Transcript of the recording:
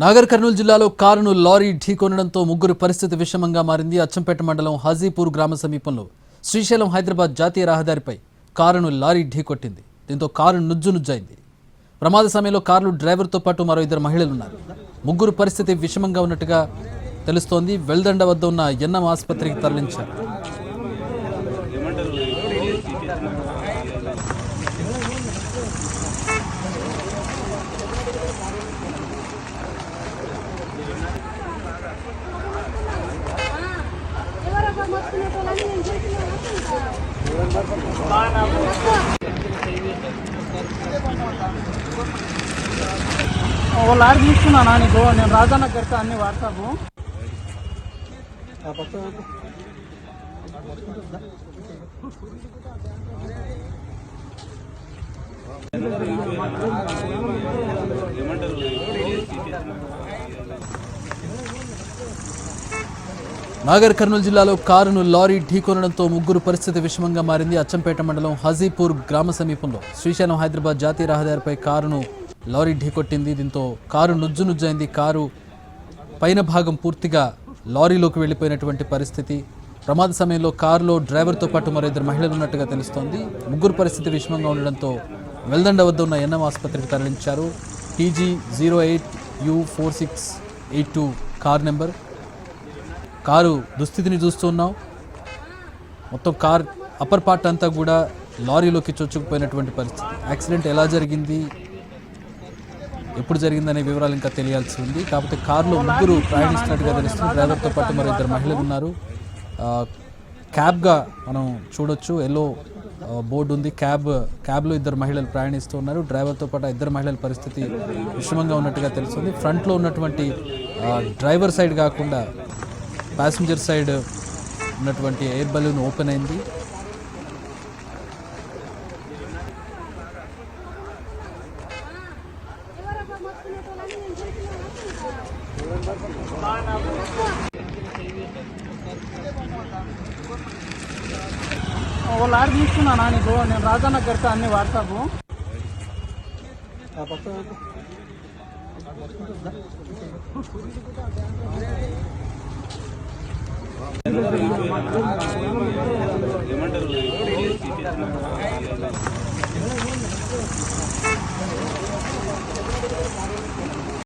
నాగర్ కర్నూలు జిల్లాలో కారును లారీ ఢీకొనడంతో ముగ్గురు పరిస్థితి విషమంగా మారింది. అచ్చంపేట మండలం హాజీపూర్ గ్రామ సమీపంలో శ్రీశైలం హైదరాబాద్ జాతీయ రహదారిపై కారును లారీ ఢీకొట్టింది. దీంతో కారు నుజ్జునుజ్జైంది. ప్రమాద సమయంలో కారు డ్రైవర్తో పాటు మరో ఇద్దరు మహిళలు ఉన్నారు. ముగ్గురు పరిస్థితి విషమంగా ఉన్నట్టుగా తెలుస్తోంది. వెల్దండ వద్ద ఉన్న ఎన్ఎం ఆసుపత్రికి తరలించారు. లారీ తీసుకున్నానా నీకు? నేను రాజన్న కడతా అన్ని వాట్సాప్ నాగర్ కర్నూలు జిల్లాలో కారును లారీ ఢీకొనడంతో ముగ్గురు పరిస్థితి విషమంగా మారింది. అచ్చంపేట మండలం హాజీపూర్ గ్రామ సమీపంలో శ్రీశైలం హైదరాబాద్ జాతీయ రహదారిపై కారును లారీ ఢీకొట్టింది. దీంతో కారు నుజ్జునుజ్జైంది. కారు పైన భాగం పూర్తిగా లారీలోకి వెళ్లిపోయినటువంటి పరిస్థితి. ప్రమాద సమయంలో కారులో డ్రైవర్తో పాటు మరో ఇద్దరు మహిళలు ఉన్నట్టుగా తెలుస్తోంది. ముగ్గురు పరిస్థితి విషమంగా ఉండడంతో వెల్దండ వద్ద ఉన్న ఎన్ఎం ఆసుపత్రికి తరలించారు. TG08U4682 car number. కారు దుస్థితిని చూస్తున్నాం. మొత్తం కార్ అప్పర్ పార్ట్ అంతా కూడా లారీలోకి చొచ్చుకుపోయినటువంటి పరిస్థితి. యాక్సిడెంట్ ఎలా జరిగింది, ఎప్పుడు జరిగిందనే వివరాలు ఇంకా తెలియాల్సి ఉంది. కాకపోతే కారులో ముగ్గురు ప్రయాణిస్తున్నట్టుగా తెలుస్తుంది. డ్రైవర్తో పాటు మరో ఇద్దరు మహిళలు ఉన్నారు. క్యాబ్గా మనం చూడొచ్చు. ఎల్లో బోర్డు ఉంది. క్యాబ్లో ఇద్దరు మహిళలు ప్రయాణిస్తూ ఉన్నారు. డ్రైవర్తో పాటు ఇద్దరు మహిళల పరిస్థితి విషమంగా ఉన్నట్టుగా తెలుస్తుంది. ఫ్రంట్లో ఉన్నటువంటి డ్రైవర్ సైడ్ కాకుండా ప్యాసింజర్ సైడ్ ఉన్నటువంటి ఎయిర్ బలూన్ ఓపెన్ అయింది. లారీ తీసుకున్నానా నీకు? నేను రాజన్న కడతా అన్ని వాట్సాప్ ఏమంటారు